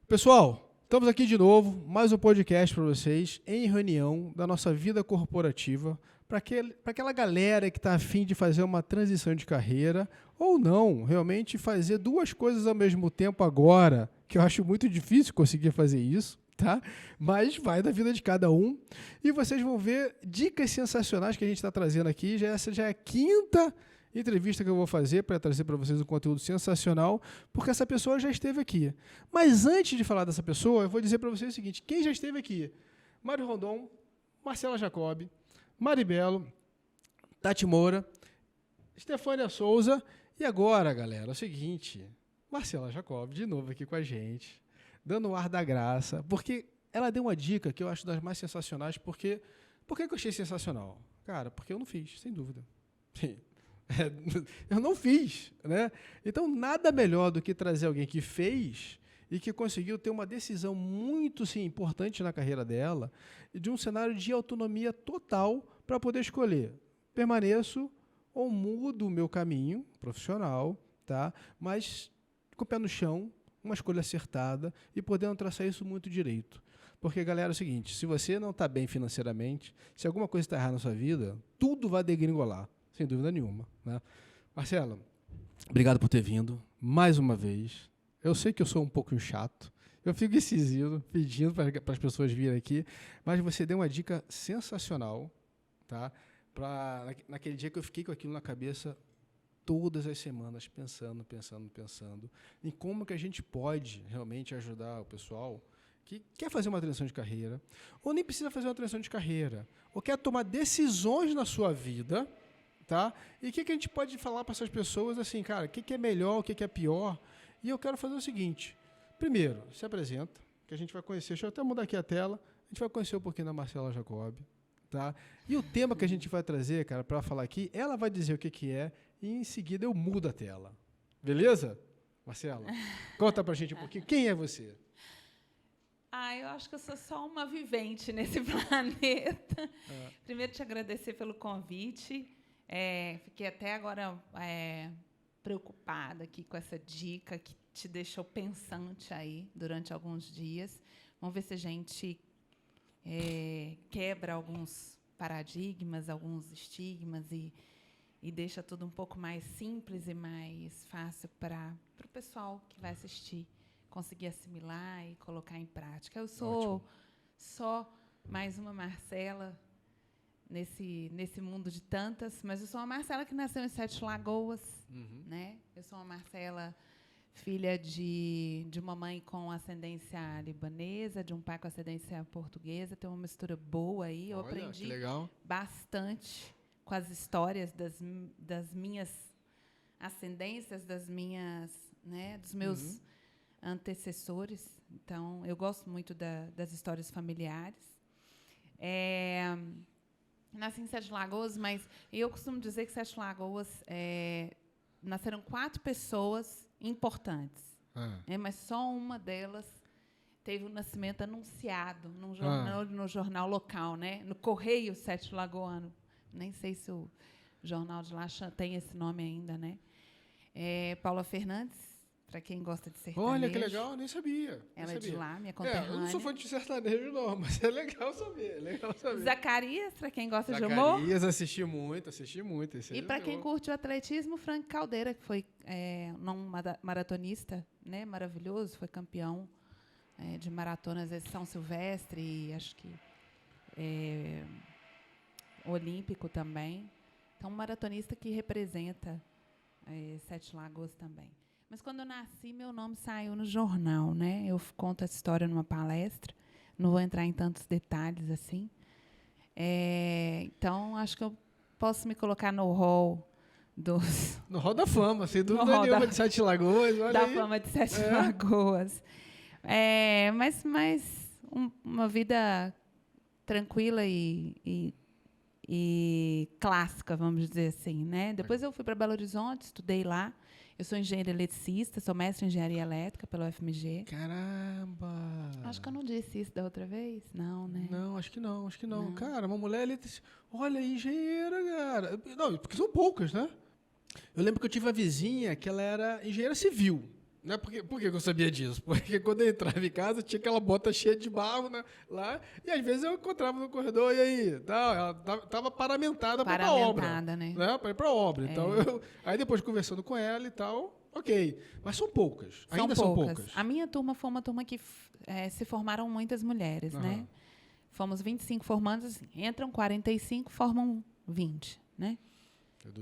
Pessoal, estamos aqui de novo, mais um podcast para vocês, em reunião da nossa vida corporativa, para aquela galera que está a fim de fazer uma transição de carreira, ou não, realmente fazer duas coisas ao mesmo tempo agora, que eu acho muito difícil conseguir fazer isso, tá? Mas vai da vida de cada um. E vocês vão ver dicas sensacionais que a gente está trazendo aqui. Essa já é a quinta entrevista que eu vou fazer para trazer para vocês um conteúdo sensacional, porque essa pessoa já esteve aqui. Mas antes de falar dessa pessoa, eu vou dizer para vocês o seguinte: quem já esteve aqui? Mário Rondon, Marcela Jacob, Maribelo, Tati Moura, Stefânia Souza e agora, galera, é o seguinte, Marcela Jacob de novo aqui com a gente, dando o ar da graça, porque ela deu uma dica que eu acho das mais sensacionais. Por que eu achei sensacional? Cara, porque eu não fiz, sem dúvida. Eu não fiz, né? Então, nada melhor do que trazer alguém que fez e que conseguiu ter uma decisão muito importante na carreira dela, de um cenário de autonomia total para poder escolher: permaneço ou mudo o meu caminho profissional, tá? Mas com o pé no chão, uma escolha acertada e podendo traçar isso muito direito. Porque, galera, é o seguinte: se você não está bem financeiramente, se alguma coisa está errada na sua vida, tudo vai degringolar. Sem dúvida nenhuma, né? Marcela, obrigado por ter vindo mais uma vez. Eu sei que eu sou um pouco chato, eu fico incisivo pedindo para as pessoas virem aqui, mas você deu uma dica sensacional, tá? Naquele dia que eu fiquei com aquilo na cabeça todas as semanas, pensando em como que a gente pode realmente ajudar o pessoal que quer fazer uma transição de carreira, ou nem precisa fazer uma transição de carreira, ou quer tomar decisões na sua vida. Tá? E o que a gente pode falar para essas pessoas assim, cara, o que é melhor, o que é pior? E eu quero fazer o seguinte: primeiro, se apresenta, que a gente vai conhecer, deixa eu até mudar aqui a tela, a gente vai conhecer um pouquinho da Marcela Jacob, tá? E o tema que a gente vai trazer, cara, para falar aqui, ela vai dizer o que é, e em seguida eu mudo a tela. Beleza? Marcela, conta pra gente um pouquinho, quem é você? Eu acho que eu sou só uma vivente nesse planeta. Primeiro, te agradecer pelo convite. Fiquei até agora preocupada aqui com essa dica que te deixou pensante aí durante alguns dias. Vamos ver se a gente quebra alguns paradigmas, alguns estigmas e deixa tudo um pouco mais simples e mais fácil para o pessoal que vai assistir conseguir assimilar e colocar em prática. Eu sou só mais uma Marcela nesse mundo de tantas, mas eu sou uma Marcela que nasceu em Sete Lagoas, né? Eu sou uma Marcela, filha de uma mãe com ascendência libanesa, de um pai com ascendência portuguesa. Tem uma mistura boa aí. Eu aprendi bastante com as histórias das minhas ascendências, dos meus antecessores. Então, eu gosto muito das histórias familiares. Nasci em Sete Lagoas, mas eu costumo dizer que Sete Lagoas nasceram 4 pessoas importantes, mas só uma delas teve o nascimento anunciado no jornal local, né? No Correio Sete Lagoano. Nem sei se o jornal de lá tem esse nome ainda, né? Paula Fernandes, para quem gosta de sertanejo. Olha, que legal, nem sabia. Ela é de lá, minha conterrânea. Eu não sou fã de sertanejo, não, mas é legal saber. Zacarias, para quem gosta de humor. Zacarias, assisti muito. E para quem curte o atletismo, Frank Caldeira, que foi um maratonista, né, maravilhoso, foi campeão de maratonas de São Silvestre, e acho que olímpico também. Então, um maratonista que representa Sete Lagoas também. Mas, quando eu nasci, meu nome saiu no jornal, né? Eu conto essa história numa palestra. Não vou entrar em tantos detalhes assim. Então, acho que eu posso me colocar no hall dos... No hall da fama, sem dúvida nenhuma, de Sete Lagoas. Olha aí. Fama de Sete Lagoas. Mas uma vida tranquila e clássica, vamos dizer assim, né? Depois eu fui para Belo Horizonte, estudei lá. Eu sou engenheira eletricista, sou mestre em engenharia elétrica pela UFMG. Caramba! Acho que eu não disse isso da outra vez, não, né? Não, acho que não. Cara, uma mulher eletricista. Olha, engenheira, cara. Não, porque são poucas, né? Eu lembro que eu tive uma vizinha que ela era engenheira civil. Não é por que eu sabia disso? Porque quando eu entrava em casa, tinha aquela bota cheia de barro, né, lá, e às vezes eu encontrava no corredor, e aí? Tal, ela tava paramentada para ir pra obra. Né? Para ir para obra. Então, aí depois conversando com ela e tal, ok. Mas são poucas. Ainda são poucas. A minha turma foi uma turma que se formaram muitas mulheres, né? Fomos 25 formandos, assim, entram 45, formam 20, né?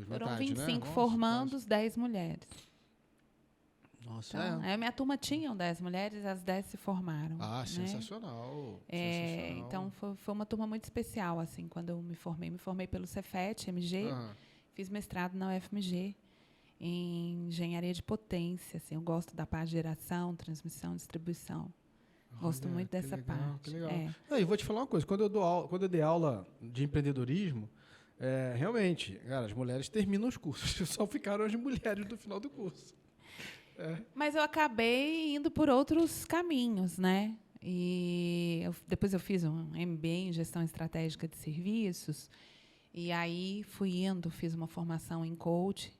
Foram metade, 25 né? formandos, 10 mulheres. Nossa, então, a minha turma tinha 10 mulheres, as 10 se formaram. Ah, né? Sensacional. Então, foi uma turma muito especial, assim, quando eu me formei. Me formei pelo Cefet, MG, fiz mestrado na UFMG, em engenharia de potência. Assim, eu gosto da parte de geração, transmissão, distribuição. Gosto muito dessa parte. Que legal. Não, e vou te falar uma coisa, quando eu dei aula de empreendedorismo, realmente, cara, as mulheres terminam os cursos, só ficaram as mulheres no final do curso. Mas eu acabei indo por outros caminhos, né? E depois eu fiz um MBA em gestão estratégica de serviços, e aí fiz uma formação em coach.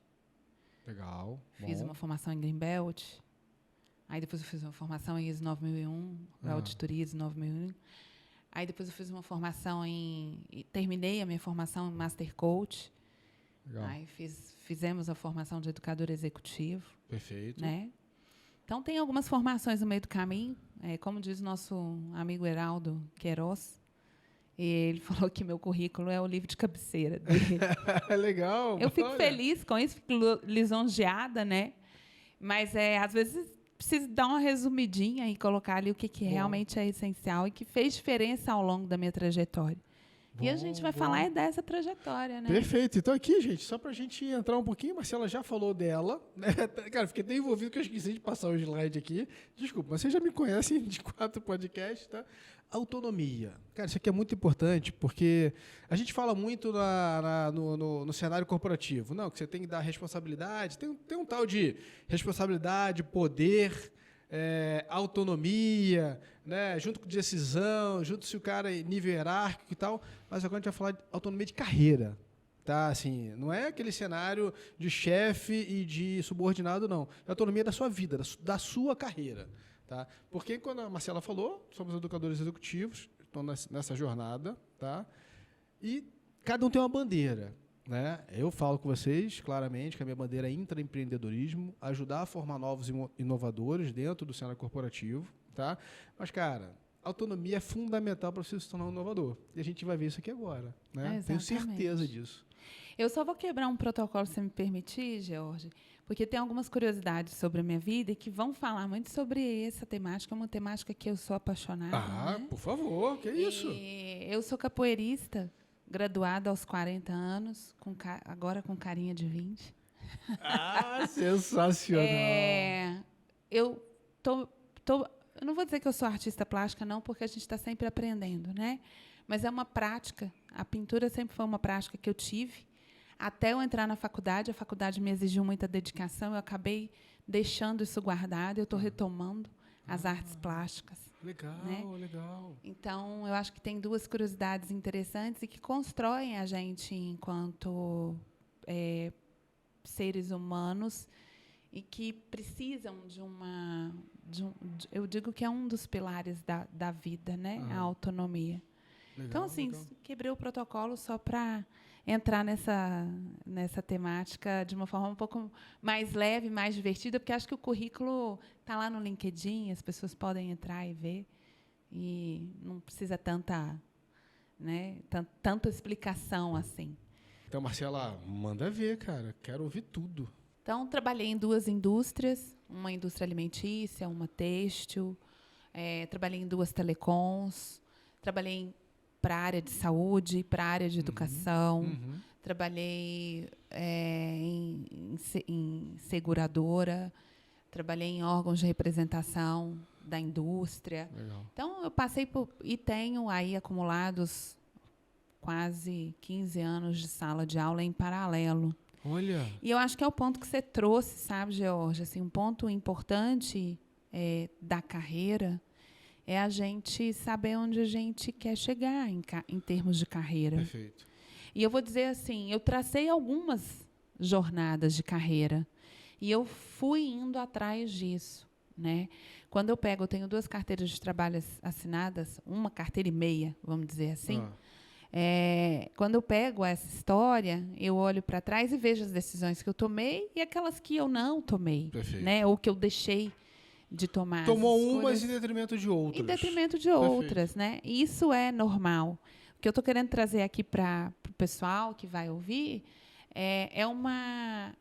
Legal. Fiz uma formação em Greenbelt. Aí depois eu fiz uma formação em ISO 9001, auditoria ISO 9001. Aí depois eu fiz uma formação terminei a minha formação em Master Coach. Legal. Aí fizemos a formação de educador executivo. Perfeito. Né? Então, tem algumas formações no meio do caminho. Como diz o nosso amigo Heraldo Queiroz, ele falou que meu currículo é o livro de cabeceira dele. Legal. Eu fico feliz com isso, fico lisonjeada, né? Mas, às vezes, preciso dar uma resumidinha e colocar ali o que realmente é essencial e que fez diferença ao longo da minha trajetória. E a gente vai falar dessa trajetória, né? Perfeito. Então aqui, gente, só pra gente entrar um pouquinho, Marcela já falou dela, né? Cara, fiquei tão envolvido que eu esqueci de passar o slide aqui. Desculpa, mas vocês já me conhecem de 4 podcasts, tá? Autonomia. Cara, isso aqui é muito importante, porque a gente fala muito no cenário corporativo. Não, que você tem que dar responsabilidade, tem um tal de responsabilidade, poder, autonomia, né, junto com decisão, junto se o cara é nível hierárquico e tal, mas agora a gente vai falar de autonomia de carreira, tá? Assim, não é aquele cenário de chefe e de subordinado, não. É a autonomia da sua vida, da sua carreira, tá? Porque quando a Marcela falou, somos educadores executivos, estão nessa jornada, tá? E cada um tem uma bandeira, né? Eu falo com vocês claramente que a minha bandeira é intraempreendedorismo, ajudar a formar novos inovadores dentro do cenário corporativo, tá? Mas, cara, autonomia é fundamental para você se tornar um inovador. E a gente vai ver isso aqui agora, né? Tenho certeza disso. Eu só vou quebrar um protocolo, se você me permitir, George, porque tem algumas curiosidades sobre a minha vida que vão falar muito sobre essa temática, uma temática que eu sou apaixonada. Ah, né? Por favor, que isso? Eu sou capoeirista, graduada aos 40 anos, agora com carinha de 20. Ah, sensacional! Eu não vou dizer que eu sou artista plástica, não, porque a gente está sempre aprendendo, né? Mas é uma prática. A pintura sempre foi uma prática que eu tive. Até eu entrar na faculdade, a faculdade me exigiu muita dedicação, eu acabei deixando isso guardado, eu estou retomando as artes plásticas. Legal, né? Legal. Então, eu acho que tem 2 curiosidades interessantes e que constroem a gente enquanto seres humanos e que precisam eu digo que é um dos pilares da vida, né? A autonomia. Legal, então, assim, quebrei o protocolo só para entrar nessa temática de uma forma um pouco mais leve, mais divertida, porque acho que o currículo está lá no LinkedIn, as pessoas podem entrar e ver, e não precisa tanta explicação assim. Então, Marcela, manda ver, cara. Quero ouvir tudo. Então, trabalhei em 2 indústrias, uma indústria alimentícia, uma têxtil, trabalhei em 2 telecoms, trabalhei para a área de saúde, para a área de educação, trabalhei em seguradora, trabalhei em órgãos de representação da indústria. Legal. Então, eu passei e tenho aí acumulados quase 15 anos de sala de aula em paralelo. Olha. E eu acho que é o ponto que você trouxe, sabe, George? Assim, um ponto importante da carreira é a gente saber onde a gente quer chegar em termos de carreira. Perfeito. E eu vou dizer assim, eu tracei algumas jornadas de carreira. E eu fui indo atrás disso, né? Quando eu tenho 2 carteiras de trabalho assinadas, uma carteira e meia, vamos dizer assim. Quando eu pego essa história, eu olho para trás e vejo as decisões que eu tomei e aquelas que eu não tomei, né? Ou que eu deixei de tomar. Tomou umas em detrimento de outras. Em detrimento de outras, né? E isso é normal. O que eu estou querendo trazer aqui para o pessoal que vai ouvir é uma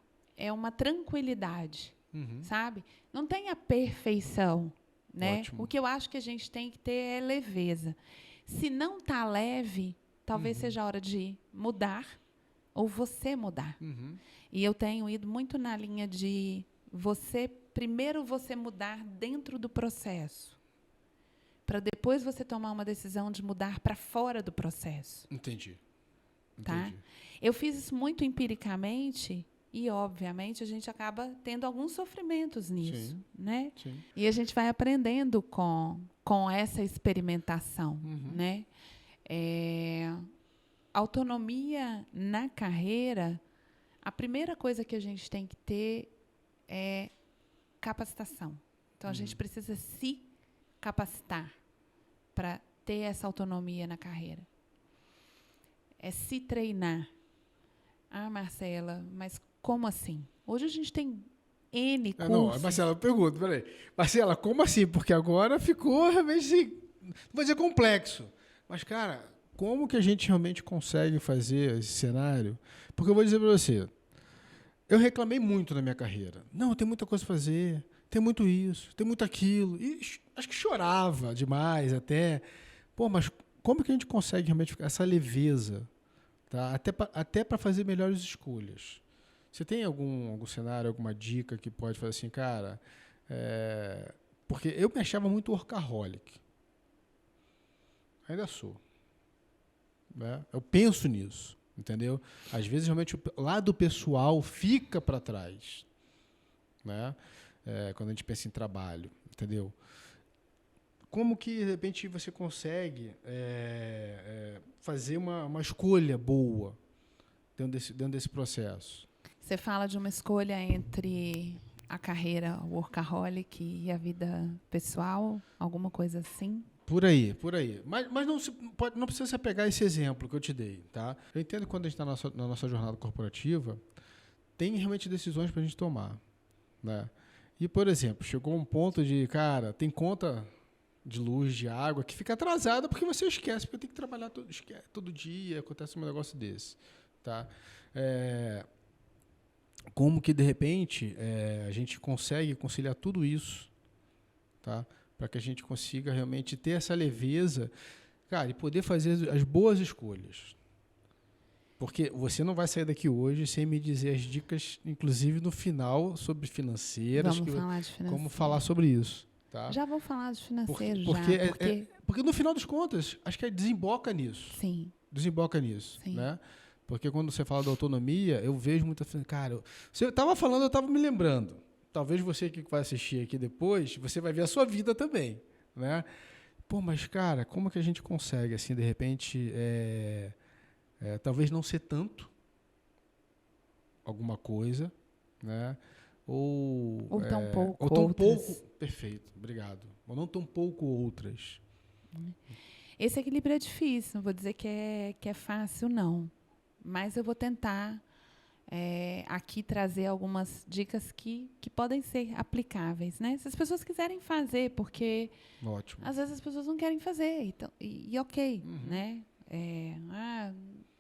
tranquilidade, sabe? Não tem a perfeição, né? Ótimo. O que eu acho que a gente tem que ter é leveza. Se não está leve, talvez seja a hora de mudar ou você mudar. E eu tenho ido muito na linha de primeiro você mudar dentro do processo, para depois você tomar uma decisão de mudar para fora do processo. Entendi. Tá? Eu fiz isso muito empiricamente e, obviamente, a gente acaba tendo alguns sofrimentos nisso. Sim. Né? Sim. E a gente vai aprendendo com essa experimentação. Né? Autonomia na carreira, a primeira coisa que a gente tem que ter é capacitação. Então, a gente precisa se capacitar para ter essa autonomia na carreira. É se treinar. Ah, Marcela, mas como assim? Hoje a gente tem N cursos. Não, Marcela, eu pergunto, peraí. Marcela, como assim? Porque agora ficou realmente, não vou dizer complexo, mas, cara, como que a gente realmente consegue fazer esse cenário? Porque eu vou dizer para você, eu reclamei muito na minha carreira. Não, tem muita coisa a fazer, tem muito isso, tem muito aquilo. E acho que chorava demais até. Pô, mas como que a gente consegue realmente ficar essa leveza, tá? Até para fazer melhores escolhas? Você tem algum cenário, alguma dica que pode fazer assim, cara? Porque eu me achava muito workaholic. Ainda sou. Né? Eu penso nisso, entendeu? Às vezes, realmente, o lado pessoal fica para trás. Né? Quando a gente pensa em trabalho, entendeu? Como que, de repente, você consegue fazer uma escolha boa dentro desse processo? Você fala de uma escolha entre a carreira workaholic e a vida pessoal? Alguma coisa assim? Por aí. Mas não precisa se apegar a esse exemplo que eu te dei. Tá? Eu entendo que quando a gente está na nossa jornada corporativa, tem realmente decisões para a gente tomar. Né? E, por exemplo, chegou um ponto de, cara, tem conta de luz, de água, que fica atrasada porque você esquece, porque tem que trabalhar todo dia, acontece um negócio desse. Tá? Como que, de repente, a gente consegue conciliar tudo isso, tá? Para que a gente consiga realmente ter essa leveza, cara, e poder fazer as boas escolhas. Porque você não vai sair daqui hoje sem me dizer as dicas, inclusive no final, sobre financeiras. Vamos falar de financeiro. Como falar sobre isso. Tá? Já vou falar de financeiro, porque no final das contas, acho que desemboca nisso. Sim. Desemboca nisso. Sim. Né? Porque quando você fala da autonomia, eu vejo muita... Cara, você estava falando, eu estava me lembrando. Talvez você que vai assistir aqui depois, você vai ver a sua vida também. Né? Pô, mas, cara, como que a gente consegue, assim, de repente, talvez não ser tanto alguma coisa, né? Ou tão pouco ou tão outras. pouco, perfeito, obrigado. Ou não tão pouco outras. Esse equilíbrio é difícil, não vou dizer que é fácil, não. Mas eu vou tentar aqui trazer algumas dicas que podem ser aplicáveis, né? Se as pessoas quiserem fazer, porque Ótimo. às vezes as pessoas não querem fazer, então, e ok, né?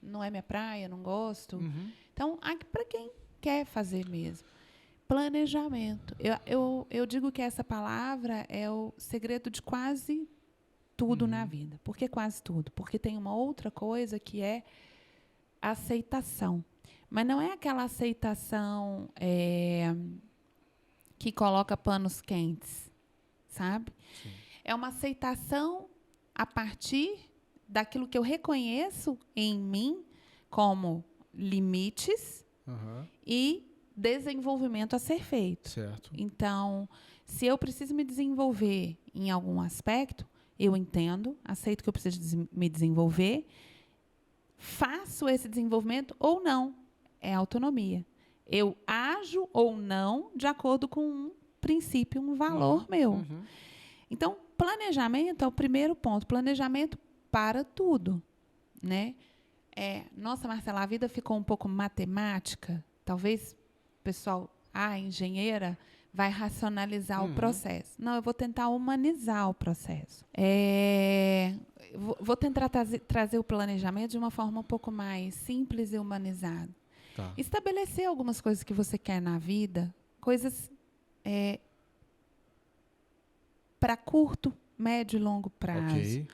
Não é minha praia, não gosto. Então, para quem quer fazer mesmo. Planejamento. Eu digo que essa palavra é o segredo de quase tudo na vida. Por que quase tudo? Porque tem uma outra coisa que é aceitação. Mas não é aquela aceitação que coloca panos quentes, sabe? Sim. É uma aceitação a partir daquilo que eu reconheço em mim como limites e desenvolvimento a ser feito. Certo. Então, se eu preciso me desenvolver em algum aspecto, eu entendo, aceito que eu preciso me desenvolver, faço esse desenvolvimento ou não. É autonomia. Eu ajo ou não de acordo com um princípio, um valor meu. Uhum. Então, planejamento é o primeiro ponto. Planejamento para tudo, né? Nossa, Marcela, a vida ficou um pouco matemática. Talvez o pessoal, engenheira, vai racionalizar o processo. Não, eu vou tentar humanizar o processo. Vou tentar trazer o planejamento de uma forma um pouco mais simples e humanizada. Tá. Estabelecer algumas coisas que você quer na vida, coisas para curto, médio e longo prazo. Ok.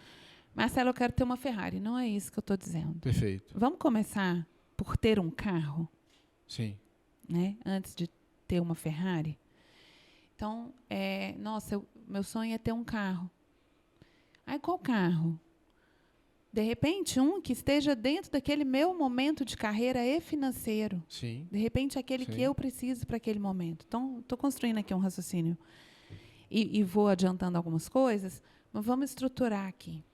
Marcelo, eu quero ter uma Ferrari. Não é isso que eu estou dizendo. Perfeito. Vamos começar por ter um carro, Sim. né? Antes de ter uma Ferrari. Então, meu sonho é ter um carro. Aí, qual carro? De repente, um que esteja dentro daquele meu momento de carreira e financeiro. Sim. De repente, aquele que eu preciso para aquele momento. Então, estou construindo aqui um raciocínio. E vou adiantando algumas coisas, mas vamos estruturar aqui.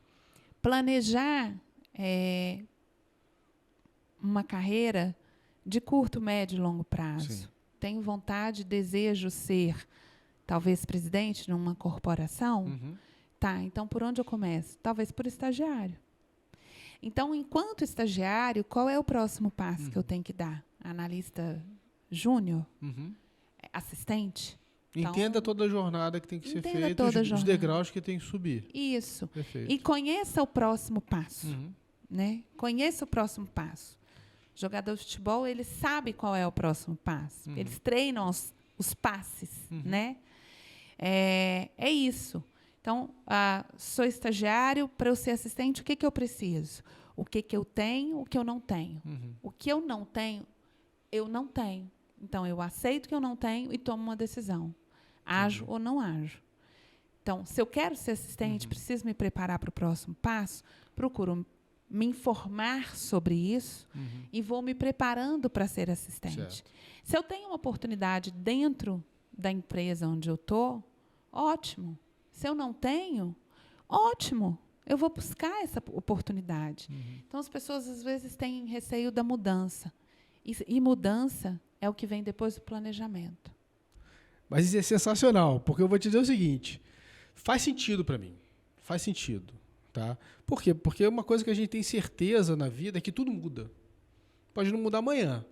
Planejar uma carreira de curto, médio e longo prazo. Sim. Tenho vontade, desejo ser, talvez, presidente numa corporação. Uhum. Tá, então por onde eu começo? Talvez por estagiário. Então, enquanto estagiário, qual é o próximo passo que eu tenho que dar? Analista júnior? Uhum. Assistente? Entenda Então, toda a jornada que tem que ser entenda feita, toda a os jornada. degraus que tem que subir. Isso. Perfeito. E conheça o próximo passo. Uhum. Né? Conheça o próximo passo. O jogador de futebol, ele sabe qual é o próximo passo. Eles treinam os passes. Né? É isso. Então, sou estagiário, para eu ser assistente, o que eu preciso? O que eu tenho, o que eu não tenho. O que eu não tenho, eu não tenho. Então, eu aceito que eu não tenho e tomo uma decisão. Ajo ou não ajo. Então, se eu quero ser assistente, preciso me preparar para o próximo passo, procuro me informar sobre isso e vou me preparando para ser assistente. Certo. Se eu tenho uma oportunidade dentro da empresa onde eu estou, ótimo. Se eu não tenho, ótimo. Eu vou buscar essa oportunidade. Então, as pessoas, às vezes, têm receio da mudança. E mudança é o que vem depois do planejamento. Mas isso é sensacional, porque eu vou te dizer o seguinte, faz sentido para mim, faz sentido, tá? Por quê? Porque uma coisa que a gente tem certeza na vida é que tudo muda. Pode não mudar amanhã,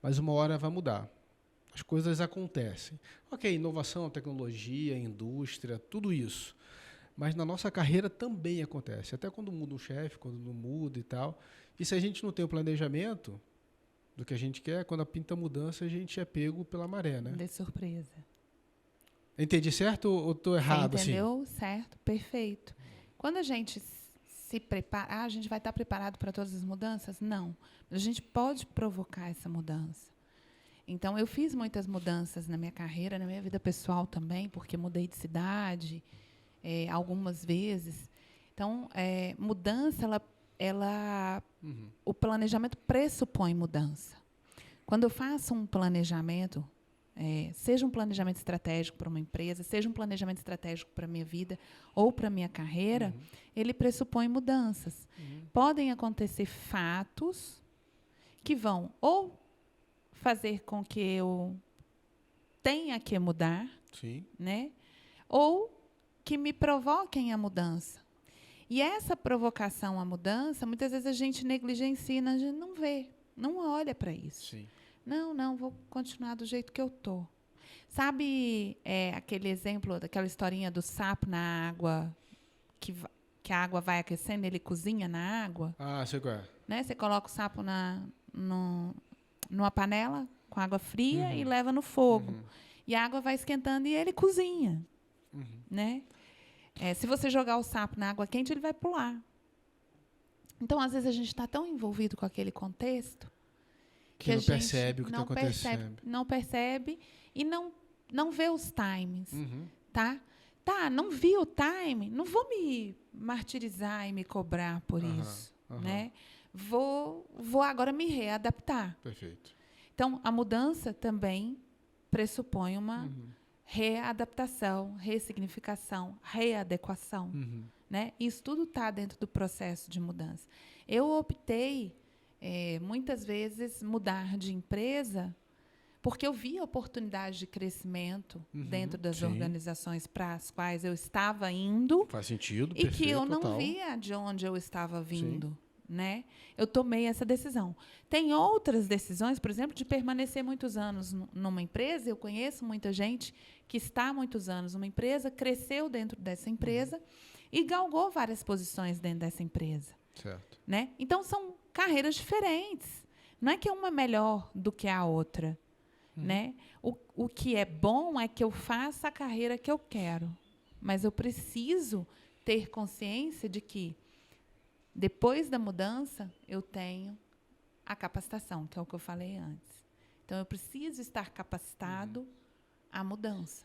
mas uma hora vai mudar. As coisas acontecem. Ok, inovação, tecnologia, indústria, tudo isso. Mas na nossa carreira também acontece. Até quando muda um chefe, quando não muda e tal. E se a gente não tem o planejamento do que a gente quer, quando pinta a mudança, a gente é pego pela maré, né? De surpresa. Entendi certo ou estou errado? Você entendeu? Assim? Certo, perfeito. Quando a gente se prepara, a gente vai estar preparado para todas as mudanças? Não. Mas a gente pode provocar essa mudança. Então, eu fiz muitas mudanças na minha carreira, na minha vida pessoal também, porque mudei de cidade algumas vezes. Então, mudança, o planejamento pressupõe mudança. Quando eu faço um planejamento, seja um planejamento estratégico para uma empresa, seja um planejamento estratégico para a minha vida ou para a minha carreira, ele pressupõe mudanças. Podem acontecer fatos que vão ou fazer com que eu tenha que mudar, Sim. né? Ou que me provoquem a mudança. E essa provocação à mudança, muitas vezes a gente negligencia, a gente não vê, não olha para isso. Sim. Não, vou continuar do jeito que eu estou. Sabe aquele exemplo, daquela historinha do sapo na água, que a água vai aquecendo, ele cozinha na água? Ah, sei qual é. Né? Você coloca o sapo numa panela com água fria e leva no fogo. E a água vai esquentando e ele cozinha. Né? Se você jogar o sapo na água quente, ele vai pular. Então, às vezes, a gente está tão envolvido com aquele contexto que não percebe o que está acontecendo. Não percebe e não vê os times. Tá, não vi o time, não vou me martirizar e me cobrar por isso. Né? Vou agora me readaptar. Perfeito. Então, a mudança também pressupõe uma readaptação, ressignificação, readequação. Né? Isso tudo está dentro do processo de mudança. Eu optei, muitas vezes, mudar de empresa Porque eu via oportunidade de crescimento dentro das sim. organizações para as quais eu estava indo. Faz sentido, E que eu não total. via de onde eu estava vindo. Né? Eu tomei essa decisão. Tem outras decisões, por exemplo, de permanecer muitos anos numa empresa. Eu conheço muita gente que está há muitos anos numa empresa, cresceu dentro dessa empresa e galgou várias posições dentro dessa empresa. Certo. Né? Então, são carreiras diferentes. Não é que uma é melhor do que a outra. Né? O que é bom é que eu faça a carreira que eu quero. Mas eu preciso ter consciência de que, depois da mudança, eu tenho a capacitação, que é o que eu falei antes. Então, eu preciso estar capacitado à mudança.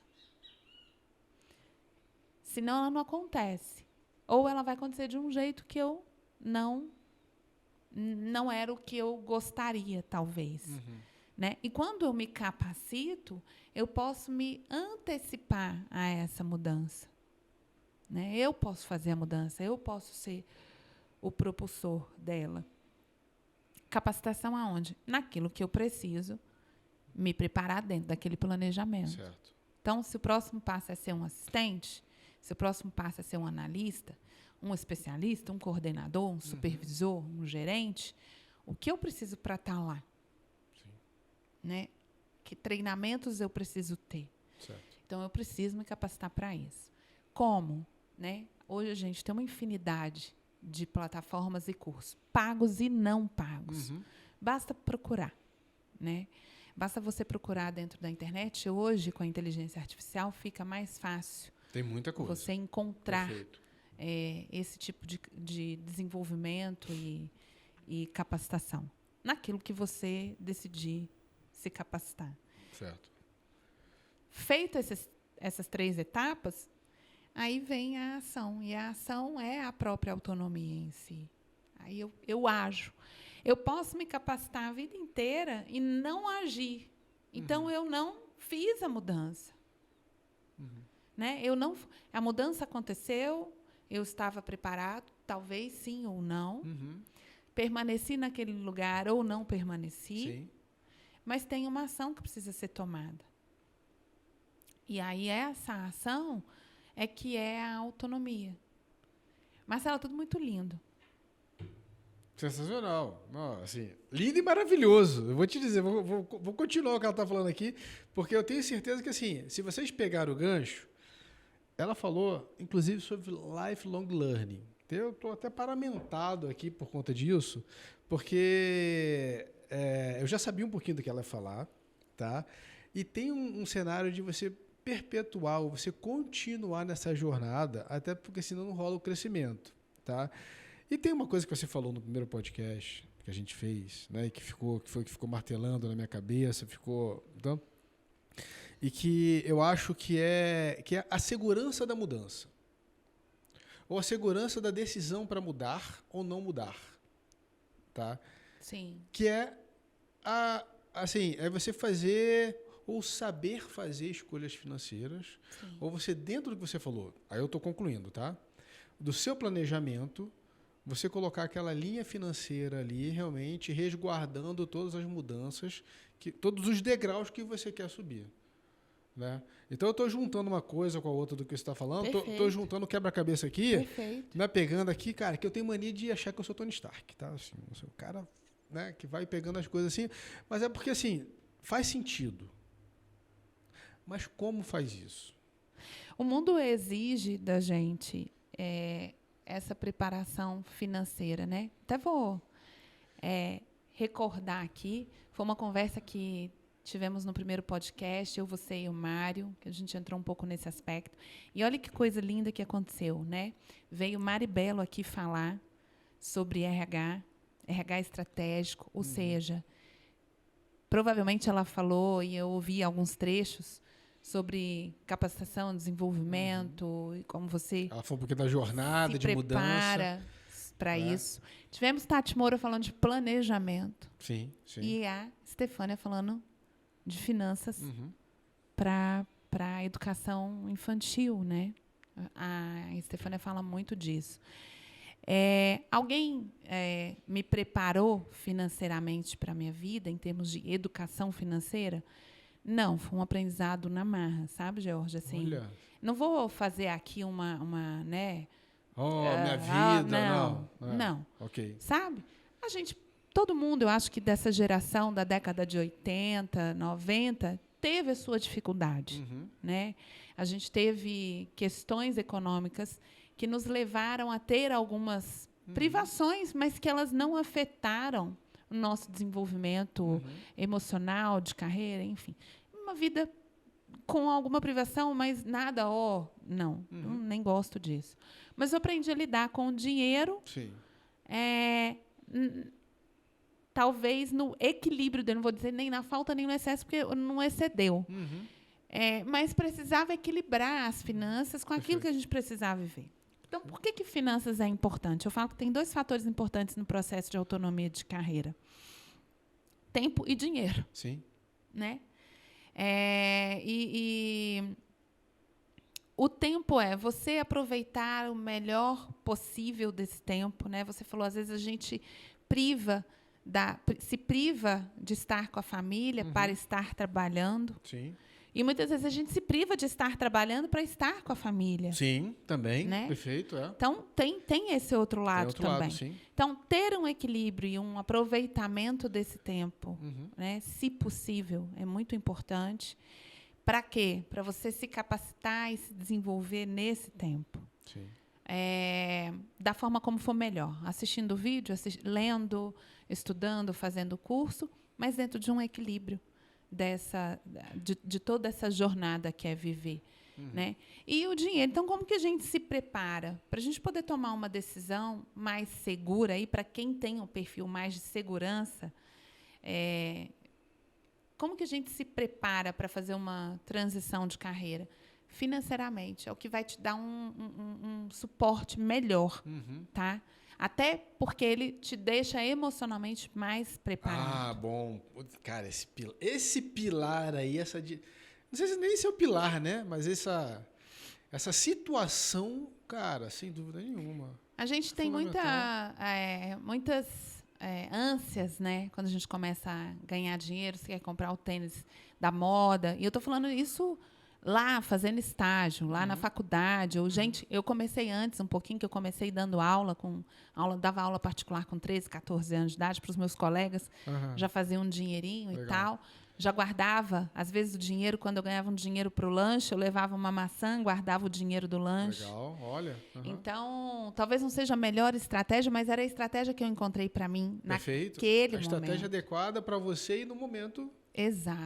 Senão, ela não acontece. Ou ela vai acontecer de um jeito que eu não era o que eu gostaria, talvez. Né? E quando eu me capacito, eu posso me antecipar a essa mudança. Né? Eu posso fazer a mudança, eu posso ser o propulsor dela. Capacitação aonde? Naquilo que eu preciso me preparar dentro daquele planejamento. Certo. Então, se o próximo passo é ser um assistente, se o próximo passo é ser um analista, um especialista, um coordenador, um supervisor, um gerente, o que eu preciso para estar lá? Sim. Né? Que treinamentos eu preciso ter? Certo. Então, eu preciso me capacitar para isso. Como? Né? Hoje a gente tem uma infinidade de plataformas e cursos, pagos e não pagos. Basta procurar. Né? Basta você procurar dentro da internet. Hoje, com a inteligência artificial, fica mais fácil. Tem muita coisa. Você encontrar Perfeito. Esse tipo de desenvolvimento e capacitação naquilo que você decidir se capacitar. Certo. Feito essas 3 etapas, aí vem a ação. E a ação é a própria autonomia em si. Aí eu ajo. Eu posso me capacitar a vida inteira e não agir. Então, eu não fiz a mudança. Né? A mudança aconteceu, eu estava preparado, talvez sim ou não. Permaneci naquele lugar ou não permaneci. Sim. Mas tem uma ação que precisa ser tomada. E aí essa ação é que é a autonomia. Marcela, tudo muito lindo. Sensacional. Não, assim, lindo e maravilhoso. Eu vou te dizer, vou continuar o que ela está falando aqui, porque eu tenho certeza que, assim, se vocês pegaram o gancho, ela falou, inclusive, sobre lifelong learning. Eu estou até paramentado aqui por conta disso, porque eu já sabia um pouquinho do que ela ia falar, tá? E tem um cenário de você perpetuar, ou você continuar nessa jornada, até porque senão não rola o crescimento, tá? E tem uma coisa que você falou no primeiro podcast que a gente fez, né, que ficou martelando na minha cabeça, então, e que eu acho que é a segurança da mudança, ou a segurança da decisão para mudar ou não mudar, tá? Sim. Que é é você fazer ou saber fazer escolhas financeiras, Sim. ou você, dentro do que você falou, aí eu estou concluindo, tá? Do seu planejamento, você colocar aquela linha financeira ali, realmente resguardando todas as mudanças, todos os degraus que você quer subir. Né? Então, eu estou juntando uma coisa com a outra do que você está falando, estou juntando o quebra-cabeça aqui, Perfeito. né, pegando aqui, cara, que eu tenho mania de achar que eu sou Tony Stark, tá? Assim, eu sou o cara, né, que vai pegando as coisas assim, mas é porque, assim, faz sentido. Mas como faz isso? O mundo exige da gente essa preparação financeira, né? Até vou recordar aqui, foi uma conversa que tivemos no primeiro podcast, eu, você e o Mário, que a gente entrou um pouco nesse aspecto. E olha que coisa linda que aconteceu, né? Veio Maribelo aqui falar sobre RH estratégico, ou seja, provavelmente ela falou, e eu ouvi alguns trechos, sobre capacitação, desenvolvimento, e como você Ela falou um pouquinho da jornada, de mudança. se prepara para isso. Tivemos Tati Moura falando de planejamento. Sim, sim. E a Estefânia falando de finanças para a educação infantil, né? A Estefânia fala muito disso. Alguém me preparou financeiramente para a minha vida, em termos de educação financeira? Não, foi um aprendizado na marra, sabe, George? Assim, Olha. não vou fazer aqui uma né? Minha vida, não, não. não. Ok. Sabe? Todo mundo, eu acho que dessa geração da década de 80, 90, teve a sua dificuldade, né? A gente teve questões econômicas que nos levaram a ter algumas privações, mas que elas não afetaram o nosso desenvolvimento emocional, de carreira, enfim. Uma vida com alguma privação, mas nada, não, nem gosto disso. Mas eu aprendi a lidar com o dinheiro. Sim. Talvez no equilíbrio dele, não vou dizer nem na falta nem no excesso, porque não excedeu. Mas precisava equilibrar as finanças com aquilo que a gente precisava viver. Então, por que finanças é importante? Eu falo que tem 2 fatores importantes no processo de autonomia de carreira. Tempo e dinheiro. Sim. Né? O tempo é você aproveitar o melhor possível desse tempo. Né? Você falou, às vezes a gente se priva de estar com a família para estar trabalhando. Sim. E muitas vezes a gente se priva de estar trabalhando para estar com a família. Sim, também. Né? Perfeito. Então, tem esse outro lado também. Sim. Então, ter um equilíbrio e um aproveitamento desse tempo, né, se possível, é muito importante. Para quê? Para você se capacitar e se desenvolver nesse tempo. Sim. Da forma como for melhor. Assistindo vídeo, lendo, estudando, fazendo curso, mas dentro de um equilíbrio de toda essa jornada que é viver. Né? E o dinheiro. Então, como que a gente se prepara? Para a gente poder tomar uma decisão mais segura, para quem tem um perfil mais de segurança, como que a gente se prepara para fazer uma transição de carreira? Financeiramente, é o que vai te dar um suporte melhor, tá? Até porque ele te deixa emocionalmente mais preparado. Bom. Cara, esse pilar aí, não sei se nem esse é o pilar, né? Mas essa situação, cara, sem dúvida nenhuma. A gente tem muitas ânsias, né? Quando a gente começa a ganhar dinheiro, você quer comprar o tênis da moda. E eu estou falando isso lá, fazendo estágio, lá na faculdade. Eu comecei antes um pouquinho, que eu comecei dando dava aula particular com 13, 14 anos de idade para os meus colegas. Já fazia um dinheirinho. Legal. E tal. Já guardava, às vezes, o dinheiro. Quando eu ganhava um dinheiro para o lanche, eu levava uma maçã, guardava o dinheiro do lanche. Legal, olha. Então, talvez não seja a melhor estratégia, mas era a estratégia que eu encontrei para mim naquele momento. A estratégia adequada para você e no momento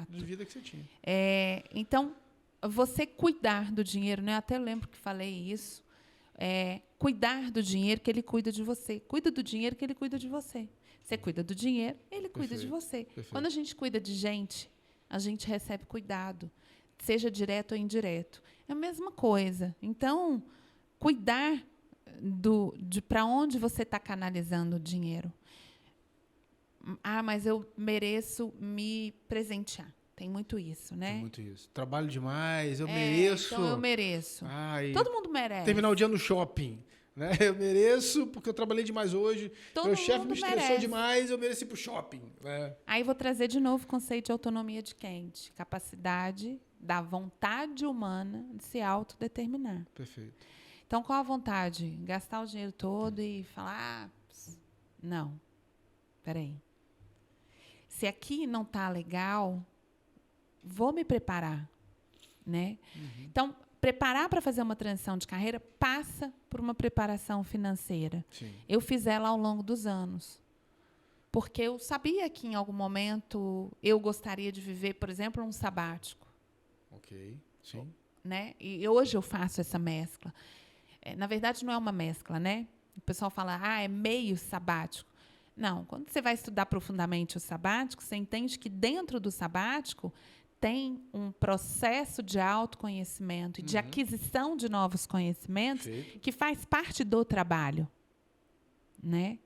de vida que você tinha. Então, você cuidar do dinheiro, né? Eu até lembro que falei isso. Cuidar do dinheiro, que ele cuida de você. Cuida do dinheiro, que ele cuida de você. Você cuida do dinheiro, ele cuida de você. Perfeito. Quando a gente cuida de gente, a gente recebe cuidado, seja direto ou indireto. É a mesma coisa. Então, cuidar de para onde você está canalizando o dinheiro. Mas eu mereço me presentear. Tem muito isso, né? Tem muito isso. Trabalho demais, eu mereço. Então eu mereço. Todo mundo merece. Terminar o dia no shopping. Né? Eu mereço, porque eu trabalhei demais hoje. Meu chefe me estressou demais, eu mereci ir pro shopping. Né? Aí vou trazer de novo o conceito de autonomia de Kant. Capacidade da vontade humana de se autodeterminar. Perfeito. Então, qual a vontade? Gastar o dinheiro todo e falar, não, peraí. Se aqui não está legal, vou me preparar. Né? Então, preparar para fazer uma transição de carreira passa por uma preparação financeira. Sim. Eu fiz ela ao longo dos anos. Porque eu sabia que, em algum momento, eu gostaria de viver, por exemplo, um sabático. Ok, sim. Né? E hoje eu faço essa mescla. Na verdade, não é uma mescla, né? O pessoal fala, é meio sabático. Não, quando você vai estudar profundamente o sabático, você entende que dentro do sabático tem um processo de autoconhecimento e de aquisição de novos conhecimentos que faz parte do trabalho. Né?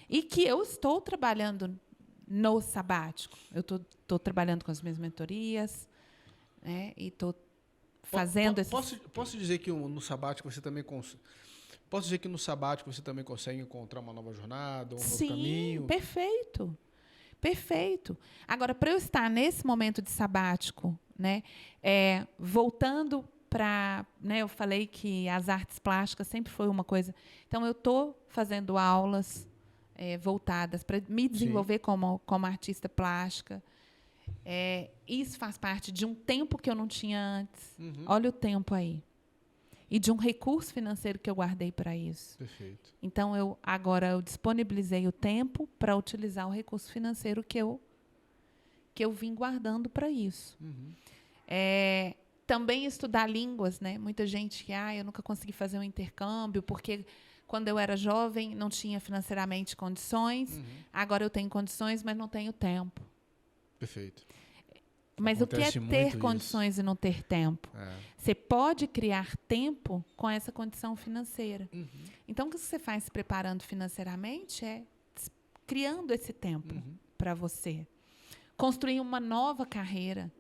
E que eu estou trabalhando no sabático. Eu estou trabalhando com as minhas mentorias, né? E estou fazendo Posso dizer que no sabático você também Posso dizer que no sabático você também consegue encontrar uma nova jornada, novo caminho? Sim, perfeito. Agora, para eu estar nesse momento de sabático, né? Voltando para, né, eu falei que as artes plásticas sempre foi uma coisa. Então, eu estou fazendo aulas voltadas para me desenvolver como artista plástica. Isso faz parte de um tempo que eu não tinha antes. Olha o tempo aí. E de um recurso financeiro que eu guardei para isso. Perfeito. Então, agora eu disponibilizei o tempo para utilizar o recurso financeiro que eu vim guardando para isso. Também estudar línguas, né? Muita gente que eu nunca consegui fazer um intercâmbio porque quando eu era jovem não tinha financeiramente condições. Agora eu tenho condições, mas não tenho tempo. Perfeito. Mas Acontece o que é ter muito condições e não ter tempo? Você pode criar tempo com essa condição financeira. Então, o que você faz se preparando financeiramente é criando esse tempo para você. Construir uma nova carreira.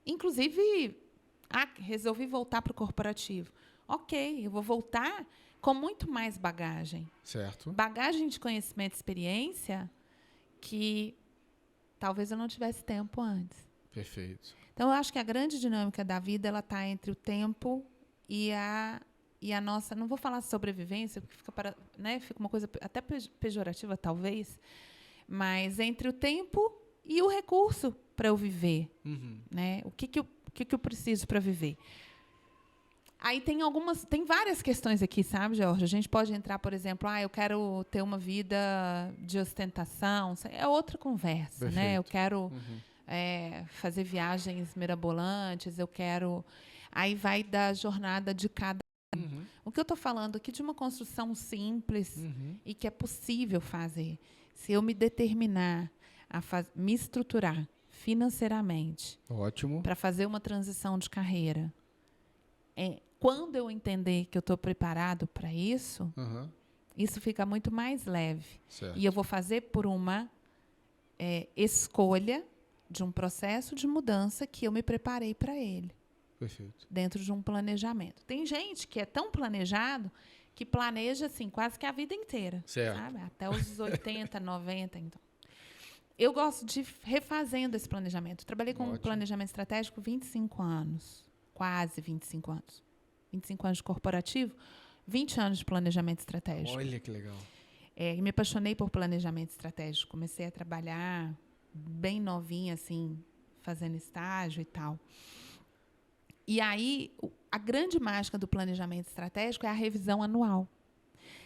Inclusive, resolvi voltar para o corporativo. Ok, eu vou voltar com muito mais bagagem. Certo. Bagagem de conhecimento e experiência que talvez eu não tivesse tempo antes. Perfeito. Então, eu acho que a grande dinâmica da vida ela está entre o tempo e a nossa... Não vou falar sobrevivência, porque fica uma coisa até pejorativa, talvez, mas entre o tempo e o recurso para eu viver. Né? O que eu preciso para viver? Aí tem várias questões aqui, sabe, Jorge? A gente pode entrar, por exemplo, eu quero ter uma vida de ostentação. É outra conversa, Perfeito. né? Eu quero fazer viagens mirabolantes, eu quero... Aí vai da jornada de cada um. O que eu estou falando aqui de uma construção simples e que é possível fazer. Se eu me determinar a me estruturar financeiramente para fazer uma transição de carreira, quando eu entender que eu estou preparado para isso, isso fica muito mais leve. Certo. E eu vou fazer por uma escolha de um processo de mudança que eu me preparei para ele. Perfeito. Dentro de um planejamento. Tem gente que é tão planejado que planeja assim, quase que a vida inteira. Certo. Sabe? Até os 80, 90. Então. Eu gosto de refazendo esse planejamento. Trabalhei com planejamento estratégico 25 anos. Quase 25 anos. 25 anos de corporativo, 20 anos de planejamento estratégico. Olha que legal. E me apaixonei por planejamento estratégico. Comecei a trabalhar bem novinha, assim, fazendo estágio e tal. E aí, a grande mágica do planejamento estratégico é a revisão anual.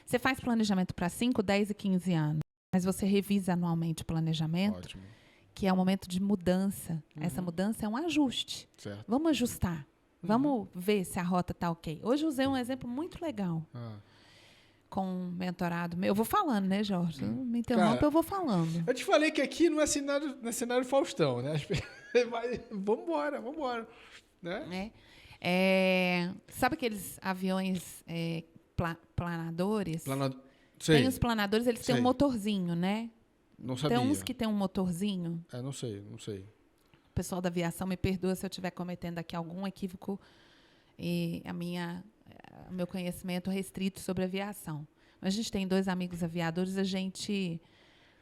Você faz planejamento para 5, 10 e 15 anos, mas você revisa anualmente o planejamento, que é um momento de mudança. Essa mudança é um ajuste. Certo. Vamos ajustar. Vamos ver se a rota está ok. Hoje eu usei um exemplo muito legal com um mentorado meu. Eu vou falando, né, Jorge? Me interrompa, eu vou falando. Eu te falei que aqui não é cenário Faustão, né? Vamos embora. Né? Sabe aqueles aviões planadores? Sei. Tem os planadores, eles têm um motorzinho, né? Não sabia. Tem uns que tem um motorzinho. Não sei. O pessoal da aviação me perdoa se eu estiver cometendo aqui algum equívoco e o meu conhecimento restrito sobre aviação. Mas a gente tem 2 amigos aviadores, a gente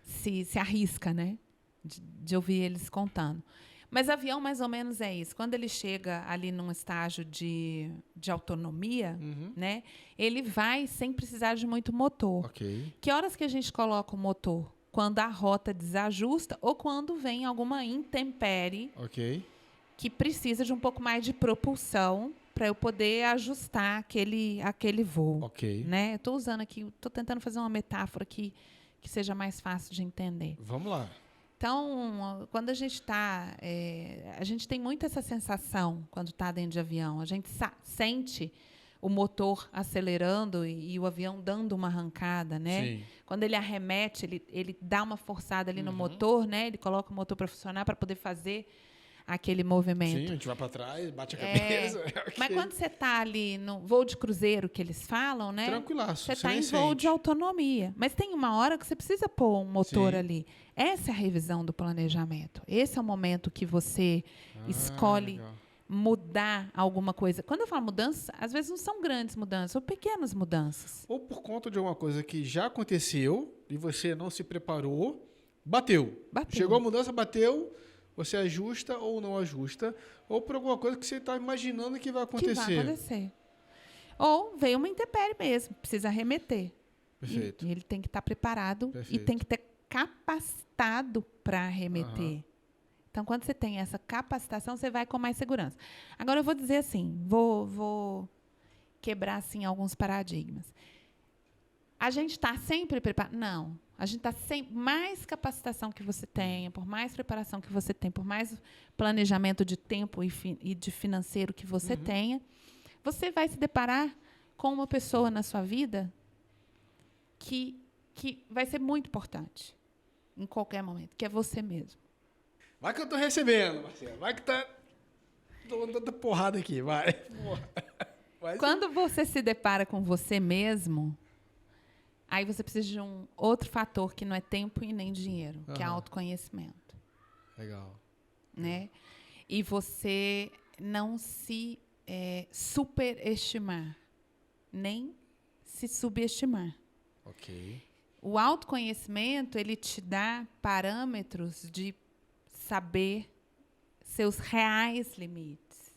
se arrisca, né? De ouvir eles contando. Mas avião, mais ou menos, é isso. Quando ele chega ali num estágio de autonomia, né, ele vai sem precisar de muito motor. Okay. Que horas que a gente coloca o motor? Quando a rota desajusta ou quando vem alguma intempérie que precisa de um pouco mais de propulsão para eu poder ajustar aquele voo. Né? Estou usando aqui, estou tentando fazer uma metáfora que seja mais fácil de entender. Vamos lá. Então, quando a gente está... a gente tem muito essa sensação quando está dentro de avião. A gente sente o motor acelerando e o avião dando uma arrancada, né? Sim. Quando ele arremete, ele dá uma forçada ali no motor, né? Ele coloca o motor para funcionar para poder fazer aquele movimento. Sim, a gente vai para trás, bate a cabeça. Mas quando você está ali no voo de cruzeiro, que eles falam, né? Tranquilaço. Você está em voo de autonomia. Mas tem uma hora que você precisa pôr um motor ali. Essa é a revisão do planejamento. Esse é o momento que você escolhe mudar alguma coisa. Quando eu falo mudança, às vezes não são grandes mudanças, são pequenas mudanças. Ou por conta de alguma coisa que já aconteceu e você não se preparou, bateu. Chegou a mudança, bateu, você ajusta ou não ajusta, ou por alguma coisa que você está imaginando que vai acontecer. Que vai acontecer. Ou veio uma intempérie mesmo, precisa remeter. Perfeito. E ele tem que estar preparado Perfeito. e tem que ter capacitado para remeter. Então, quando você tem essa capacitação, você vai com mais segurança. Agora, eu vou dizer assim, vou quebrar assim, alguns paradigmas. A gente está sempre preparado? Não. A gente está sempre... Mais capacitação que você tenha, por mais preparação que você tenha, por mais planejamento de tempo e de financeiro que você tenha, você vai se deparar com uma pessoa na sua vida que vai ser muito importante em qualquer momento, que é você mesmo. Vai que eu tô recebendo, Marcelo. Vai que tá... Tô dando porrada aqui, vai. Quando você se depara com você mesmo, aí você precisa de um outro fator que não é tempo e nem dinheiro, que é autoconhecimento. Legal. Né? E você não se superestimar, nem se subestimar. Ok. O autoconhecimento, ele te dá parâmetros de saber seus reais limites,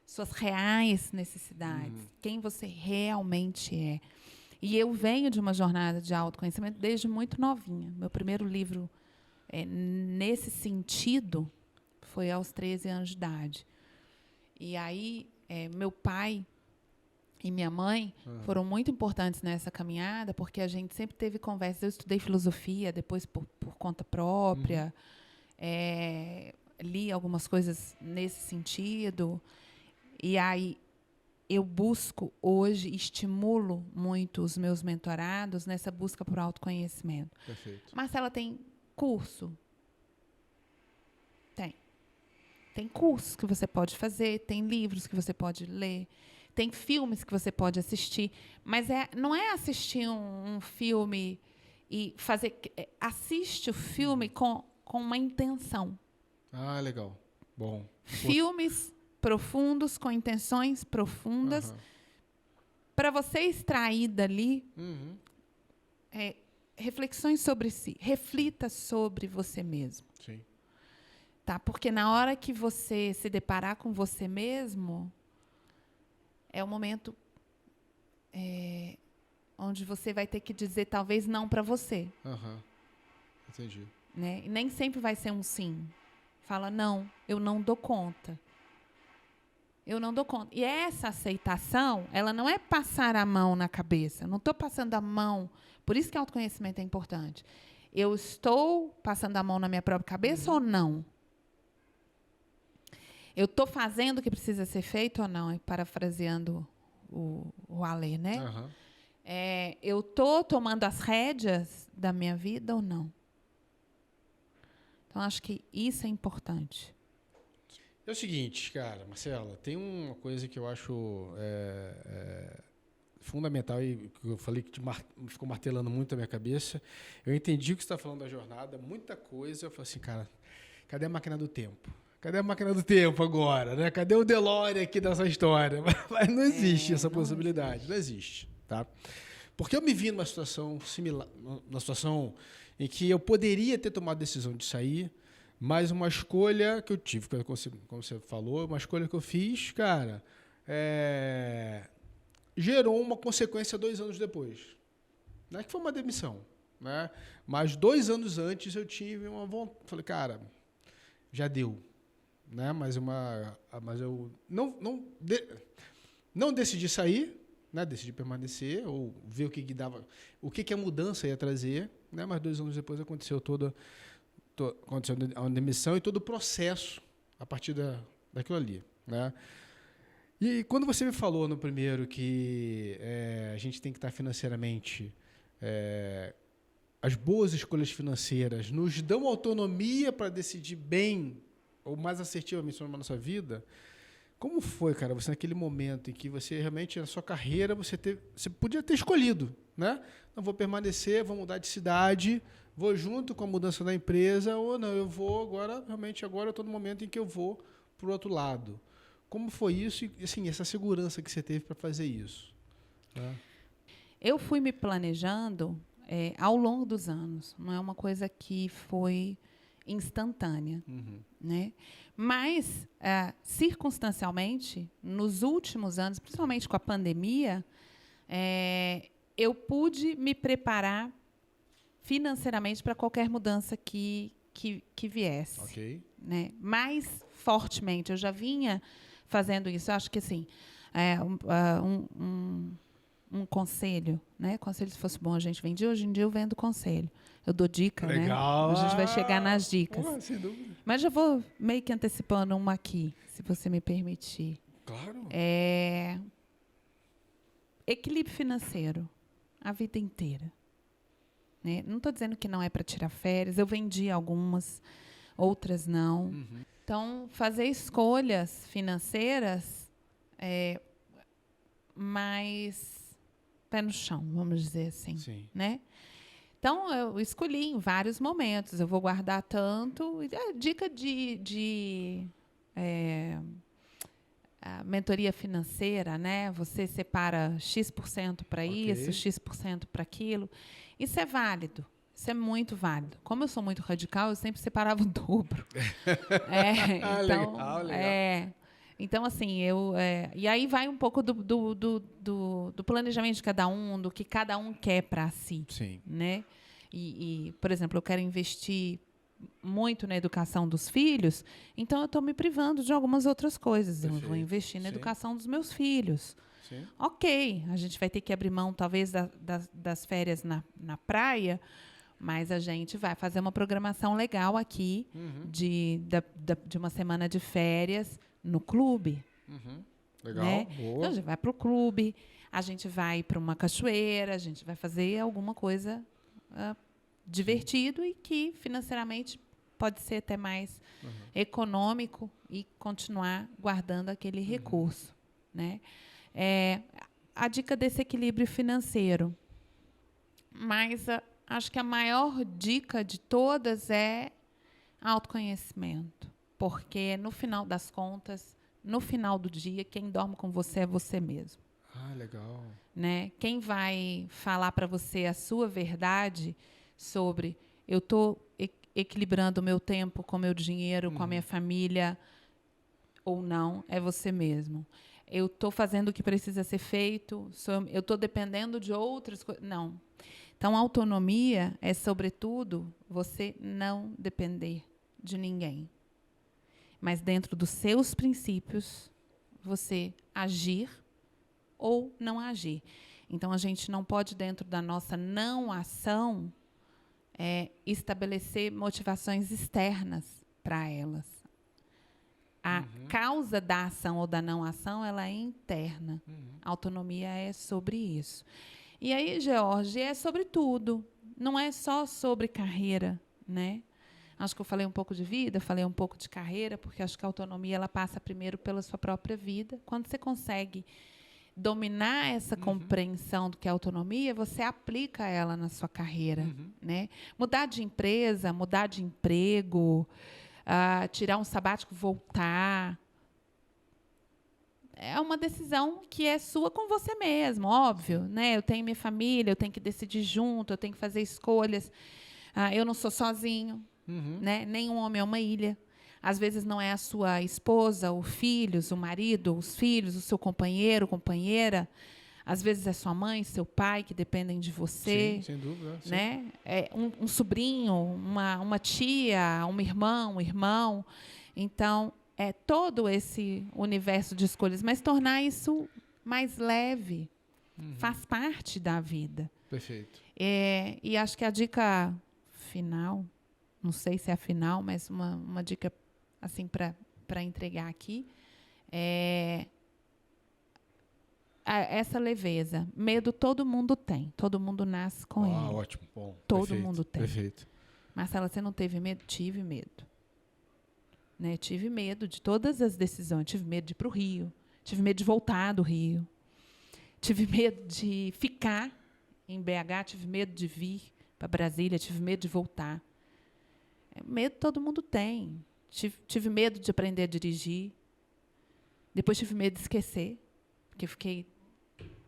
suas reais necessidades, quem você realmente é. E eu venho de uma jornada de autoconhecimento desde muito novinha. Meu primeiro livro, nesse sentido, foi aos 13 anos de idade. E aí, meu pai e minha mãe foram muito importantes nessa caminhada, porque a gente sempre teve conversas. Eu estudei filosofia, depois por conta própria, li algumas coisas nesse sentido. E aí eu busco hoje, estimulo muito os meus mentorados nessa busca por autoconhecimento. Perfeito. Marcela, tem curso? Tem cursos que você pode fazer, tem livros que você pode ler, tem filmes que você pode assistir, mas não é assistir um filme e fazer... assiste o filme com uma intenção. Ah, legal. Bom. Filmes profundos, com intenções profundas, para você extrair dali reflexões sobre si. Reflita sobre você mesmo. Sim. Tá? Porque na hora que você se deparar com você mesmo, é o momento onde você vai ter que dizer talvez não para você. Entendi. Né? E nem sempre vai ser um sim. Fala, não, eu não dou conta. Eu não dou conta. E essa aceitação, ela não é passar a mão na cabeça. Eu não estou passando a mão. Por isso que autoconhecimento é importante. Eu estou passando a mão na minha própria cabeça ou não? Eu estou fazendo o que precisa ser feito ou não? Parafraseando o Alê, né? Eu estou tomando as rédeas da minha vida ou não? Então, acho que isso é importante. É o seguinte, cara, Marcela, tem uma coisa que eu acho fundamental e que eu falei que ficou martelando muito na minha cabeça. Eu entendi o que você está falando da jornada, muita coisa. Eu falei assim, cara, cadê a máquina do tempo? Cadê a máquina do tempo agora? Né? Cadê o DeLorean aqui dessa história? Mas não existe essa possibilidade, não existe. Tá? Porque eu me vi numa situação similar, numa situação em que eu poderia ter tomado a decisão de sair, mas uma escolha que eu tive, como você falou, uma escolha que eu fiz, cara, gerou uma consequência 2 anos depois. Não é que foi uma demissão, né? Mas 2 anos antes eu tive uma vontade. Falei, cara, já deu. Né? Mas eu não decidi sair, né? Decidi permanecer, ou ver o que a mudança ia trazer. Né? Mas 2 anos depois aconteceu aconteceu a demissão e todo o processo a partir daquilo ali. Né? E quando você me falou no primeiro que a gente tem que estar financeiramente... as boas escolhas financeiras nos dão autonomia para decidir bem ou mais assertivamente sobre a nossa vida, como foi, cara, você naquele momento em que você realmente, na sua carreira, você podia ter escolhido, né? Não vou permanecer, vou mudar de cidade, vou junto com a mudança da empresa, ou não, eu vou agora eu estou no momento em que eu vou para o outro lado. Como foi isso e, assim, essa segurança que você teve para fazer isso? Né? Eu fui me planejando ao longo dos anos. Não é uma coisa que foi instantânea, né? Mas, circunstancialmente, nos últimos anos, principalmente com a pandemia, eu pude me preparar financeiramente para qualquer mudança que viesse. Ok. Né? Mais fortemente. Eu já vinha fazendo isso. Eu acho que, assim, um conselho, né? Conselho, se fosse bom, a gente vendia. Hoje em dia, eu vendo conselho. Eu dou dica, Legal. né? A gente vai chegar nas dicas. Pô, sem dúvida. Mas já vou meio que antecipando uma aqui, se você me permitir. Claro. Equilíbrio financeiro, a vida inteira. Né? Não estou dizendo que não é para tirar férias. Eu vendi algumas, outras não. Então, fazer escolhas financeiras mais pé no chão, vamos dizer assim. Sim. Né? Então, eu escolhi em vários momentos. Eu vou guardar tanto. Dica de mentoria financeira, né? Você separa X% para isso, X% para aquilo. Isso é válido. Isso é muito válido. Como eu sou muito radical, eu sempre separava o dobro. Então, legal. Então, assim, e aí vai um pouco do planejamento de cada um, do que cada um quer para si. Sim. Né? Por exemplo, eu quero investir muito na educação dos filhos, então eu estou me privando de algumas outras coisas. Perfeito. Eu vou investir na Sim. educação dos meus filhos. Sim. Ok, a gente vai ter que abrir mão, talvez, das férias na praia, mas a gente vai fazer uma programação legal aqui de uma semana de férias no clube. Legal. Né? Boa. Então, a gente vai para o clube, a gente vai para uma cachoeira, a gente vai fazer alguma coisa divertido e que financeiramente pode ser até mais econômico e continuar guardando aquele recurso. Né? A dica desse equilíbrio financeiro. Mas acho que a maior dica de todas é autoconhecimento. Porque, no final das contas, no final do dia, quem dorme com você é você mesmo. Legal. Né? Quem vai falar para você a sua verdade sobre eu estou equilibrando o meu tempo com o meu dinheiro, com a minha família, ou não, é você mesmo. Eu estou fazendo o que precisa ser feito, eu estou dependendo de outras coisas. Não. Então, autonomia é, sobretudo, você não depender de ninguém. Mas, dentro dos seus princípios, você agir ou não agir. Então, a gente não pode, dentro da nossa não ação, estabelecer motivações externas para elas. A causa da ação ou da não ação, ela é interna. A autonomia é sobre isso. E aí, George, é sobre tudo. Não é só sobre carreira, né? Acho que eu falei um pouco de vida, falei um pouco de carreira, porque acho que a autonomia ela passa primeiro pela sua própria vida. Quando você consegue dominar essa compreensão do que é autonomia, você aplica ela na sua carreira. Né? Mudar de empresa, mudar de emprego, tirar um sabático, voltar. É uma decisão que é sua com você mesmo, óbvio. Né? Eu tenho minha família, eu tenho que decidir junto, eu tenho que fazer escolhas. Eu não sou sozinho. Né? Nenhum homem é uma ilha. Às vezes não é a sua esposa, os filhos, o marido, os filhos, o seu companheiro, companheira. Às vezes é sua mãe, seu pai, que dependem de você. Sim, sem dúvida. Né? Um sobrinho, uma tia, uma irmã, um irmão. Então, é todo esse universo de escolhas. Mas tornar isso mais leve faz parte da vida. Perfeito. E acho que a dica final, não sei se é a final, mas uma dica assim para entregar aqui, essa leveza. Medo todo mundo tem. Todo mundo nasce com ele. Ótimo. Bom. Todo mundo tem. Perfeito. Marcela, você não teve medo? Tive medo. Né? Tive medo de todas as decisões. Tive medo de ir para o Rio. Tive medo de voltar do Rio. Tive medo de ficar em BH. Tive medo de vir para Brasília. Tive medo de voltar. Medo todo mundo tem. Tive medo de aprender a dirigir. Depois tive medo de esquecer, porque fiquei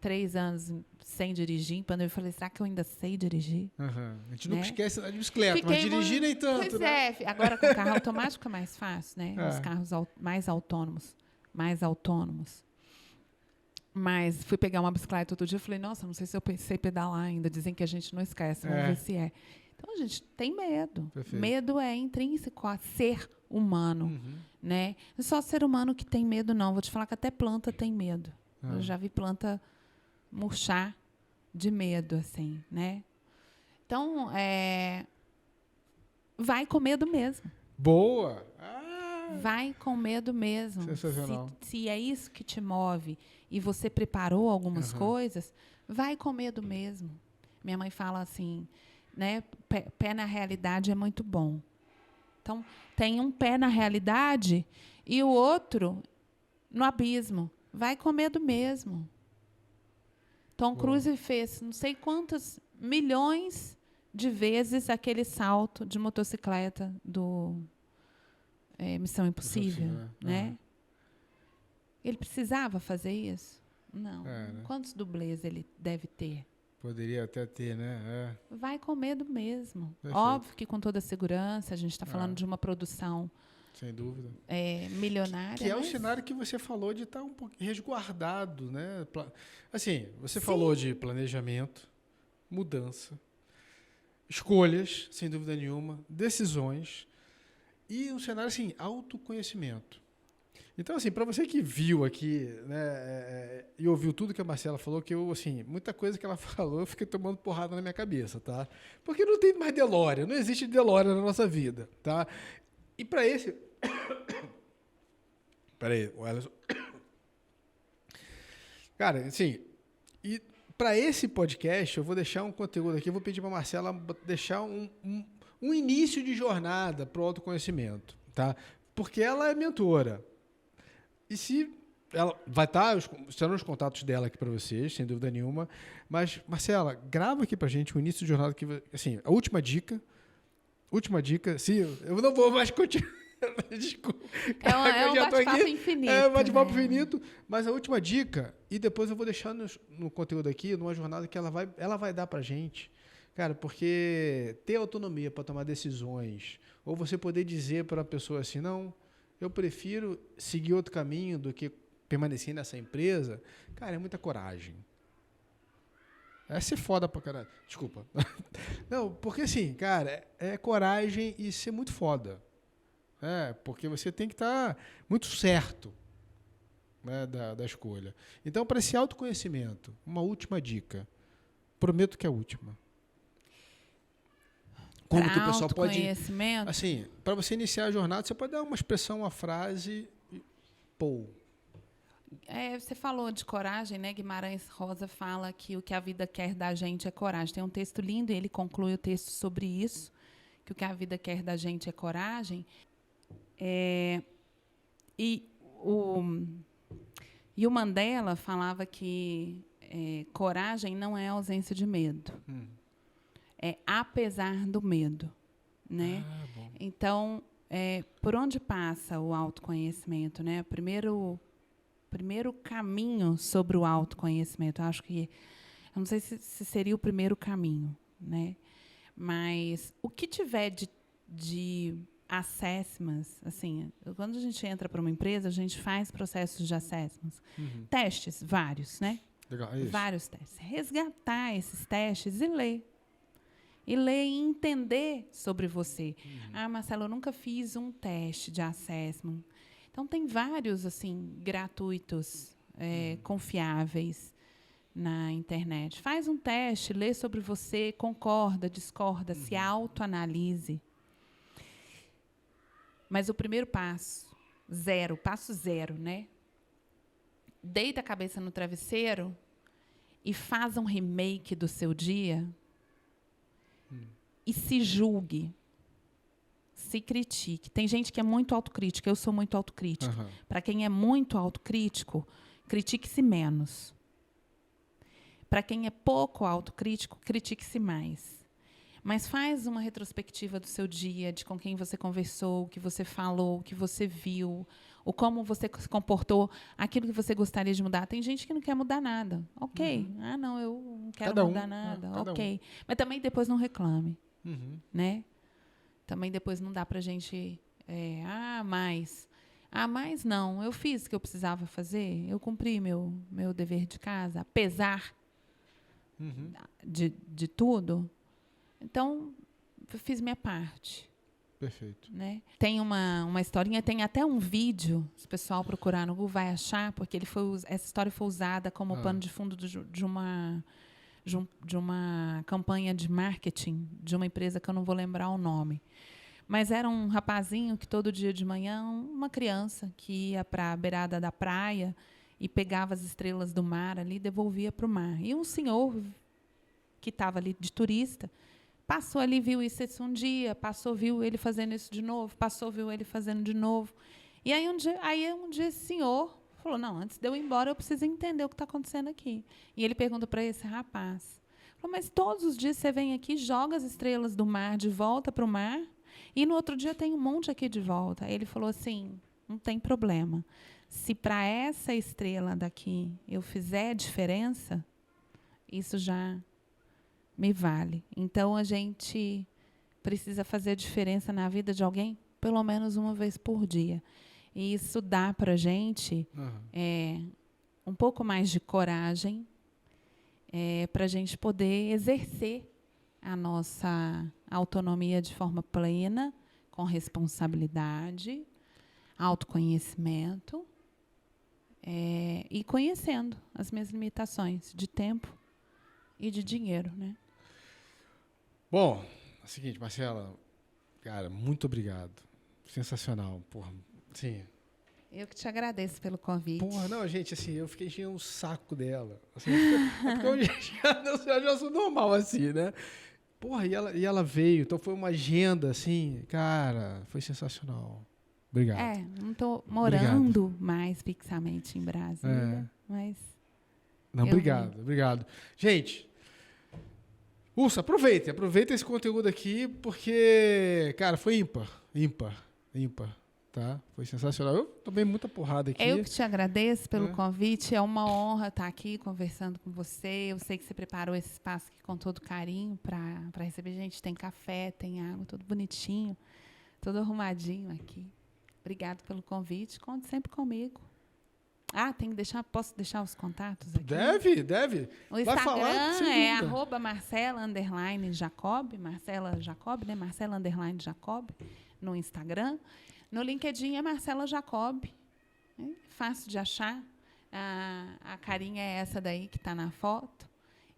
3 anos sem dirigir. Quando eu falei, será que eu ainda sei dirigir? A gente Né? nunca esquece da de bicicleta, mas Fiquei dirigir nem tanto, Pois né? é, agora com o carro automático é mais fácil, né? É. Os carros mais autônomos. Mas fui pegar uma bicicleta outro dia e falei, nossa, não sei se eu sei pedalar ainda. Dizem que a gente não esquece, vamos ver se é. Então, a gente tem medo. Perfeito. Medo é intrínseco a ser humano, né? Não é só ser humano que tem medo, não. Vou te falar que até planta tem medo. Eu já vi planta murchar de medo, assim, né? Então, vai com medo mesmo. Boa! Vai com medo mesmo. Sensacional. Se é isso que te move e você preparou algumas coisas, vai com medo mesmo. Minha mãe fala assim, né? Pé na realidade é muito bom. Então, tem um pé na realidade e o outro no abismo. Vai com medo mesmo. Tom Cruise fez não sei quantas milhões de vezes aquele salto de motocicleta do Missão Impossível, né? Ele precisava fazer isso? Não. Né? Quantos dublês ele deve ter? Poderia até ter, né? Vai com medo mesmo. Perfeito. Óbvio que com toda a segurança, a gente está falando de uma produção sem dúvida. Milionária. Que é o cenário que você falou de estar um pouco resguardado, né? Assim, você Sim. falou de planejamento, mudança, escolhas, sem dúvida nenhuma, decisões e um cenário assim, autoconhecimento. Então, assim, para você que viu aqui, né, e ouviu tudo que a Marcela falou, que eu, assim, muita coisa que ela falou, eu fiquei tomando porrada na minha cabeça, tá? Porque não tem mais DeLorean, não existe DeLorean na nossa vida, tá? E para esse... Peraí, o Ellison... Cara, assim, e para esse podcast, eu vou deixar um conteúdo aqui, eu vou pedir para a Marcela deixar um início de jornada para o autoconhecimento, tá? Porque ela é mentora. E se ela vai estar os contatos dela aqui para vocês, sem dúvida nenhuma. Mas, Marcela, grava aqui para a gente o início de jornada. Assim, a última dica. Se eu não vou mais continuar. Desculpa. É um bate-papo infinito. É um bate-papo infinito. Mas a última dica, e depois eu vou deixar no conteúdo aqui, numa jornada que ela vai dar para a gente. Cara, porque ter autonomia para tomar decisões, ou você poder dizer para a pessoa assim, não, eu prefiro seguir outro caminho do que permanecer nessa empresa, cara, é muita coragem. É ser foda pra caralho. Desculpa. Não, porque assim, cara, é coragem e ser muito foda. Porque você tem que estar muito certo, né, da escolha. Então, para esse autoconhecimento, uma última dica. Prometo que é a última. Como que o pessoal pode... Assim, para você iniciar a jornada, você pode dar uma expressão, uma frase e... Pô. Você falou de coragem, né? Guimarães Rosa fala que o que a vida quer da gente é coragem. Tem um texto lindo e ele conclui o texto sobre isso, que o que a vida quer da gente é coragem. E o Mandela falava que coragem não é ausência de medo. É apesar do medo, né? Então, por onde passa o autoconhecimento, né? Primeiro caminho sobre o autoconhecimento, eu acho que, eu não sei se seria o primeiro caminho, né? Mas o que tiver de assessments, assim, quando a gente entra para uma empresa, a gente faz processos de assessments, testes, vários, né? Legal, é isso. Vários testes. Resgatar esses testes e ler. E entender sobre você. Marcelo, eu nunca fiz um teste de assessment. Então, tem vários, assim, gratuitos, confiáveis na internet. Faz um teste, lê sobre você, concorda, discorda, se autoanalise. Mas o primeiro passo zero, né? Deita a cabeça no travesseiro e faz um remake do seu dia e se julgue. Se critique. Tem gente que é muito autocrítica, eu sou muito autocrítica. Para quem é muito autocrítico, critique-se menos. Para quem é pouco autocrítico, critique-se mais. Mas faz uma retrospectiva do seu dia, de com quem você conversou, o que você falou, o que você viu, o como você se comportou, aquilo que você gostaria de mudar. Tem gente que não quer mudar nada. Ok. Não, eu não quero mudar nada. Ok. Mas também depois não reclame. Né? Também depois não dá pra gente... mas não. Eu fiz o que eu precisava fazer. Eu cumpri meu dever de casa, apesar de tudo. Então, eu fiz minha parte. Perfeito. Né? Tem uma historinha, tem até um vídeo, se o pessoal procurar no Google vai achar, porque essa história foi usada como pano de fundo de uma campanha de marketing de uma empresa que eu não vou lembrar o nome. Mas era um rapazinho que todo dia de manhã, uma criança que ia para a beirada da praia e pegava as estrelas do mar ali e devolvia para o mar. E um senhor que estava ali de turista passou ali, viu isso um dia, viu ele fazendo isso de novo, viu ele fazendo de novo. E aí um dia esse senhor falou, não, antes de eu ir embora, eu preciso entender o que está acontecendo aqui. E ele pergunta para esse rapaz, falou, mas todos os dias você vem aqui, joga as estrelas do mar de volta para o mar, e no outro dia tem um monte aqui de volta. Aí ele falou assim, não tem problema. Se para essa estrela daqui eu fizer diferença, isso já... me vale. Então, a gente precisa fazer diferença na vida de alguém pelo menos uma vez por dia. E isso dá para a gente um pouco mais de coragem para a gente poder exercer a nossa autonomia de forma plena, com responsabilidade, autoconhecimento e conhecendo as minhas limitações de tempo e de dinheiro, né? Bom, é o seguinte, Marcela, cara, muito obrigado. Sensacional, porra. Sim. Eu que te agradeço pelo convite. Porra, não, gente, assim, eu fiquei enchendo o saco dela. Assim, porque eu já sou normal, assim, né? Porra, e ela veio, então foi uma agenda, assim, cara, foi sensacional. Obrigado. Não tô morando mais fixamente em Brasília, mas... Não, obrigado. Gente, Ursa, aproveita esse conteúdo aqui, porque, cara, foi ímpar, tá? Foi sensacional. Eu tomei muita porrada aqui. Eu que te agradeço pelo convite, é uma honra estar aqui conversando com você. Eu sei que você preparou esse espaço aqui com todo carinho para receber gente. Tem café, tem água, tudo bonitinho, tudo arrumadinho aqui. Obrigado pelo convite, conte sempre comigo. Posso deixar os contatos aqui? Deve. O Instagram é @Marcela_Jacob, Marcela Jacob, né? Marcela_Jacob no Instagram. No LinkedIn é Marcela Jacob. Fácil de achar. A carinha é essa daí que está na foto.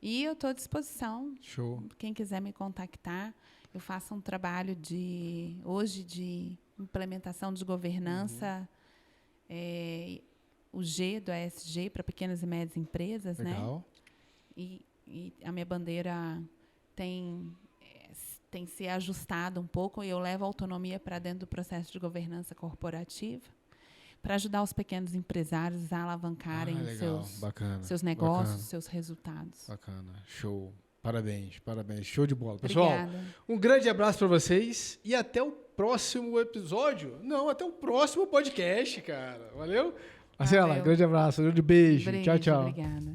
E eu estou à disposição. Show. Quem quiser me contactar, eu faço um trabalho hoje de implementação de governança. O G do ESG para pequenas e médias empresas, legal, né? E a minha bandeira tem se ajustado um pouco e eu levo a autonomia para dentro do processo de governança corporativa para ajudar os pequenos empresários a alavancarem seus negócios, seus resultados. Bacana, show. Parabéns, show de bola. Pessoal, obrigada. Um grande abraço para vocês e até o próximo episódio. Não, até o próximo podcast, cara. Valeu? Marcela, grande abraço, grande beijo. Tchau. Obrigada.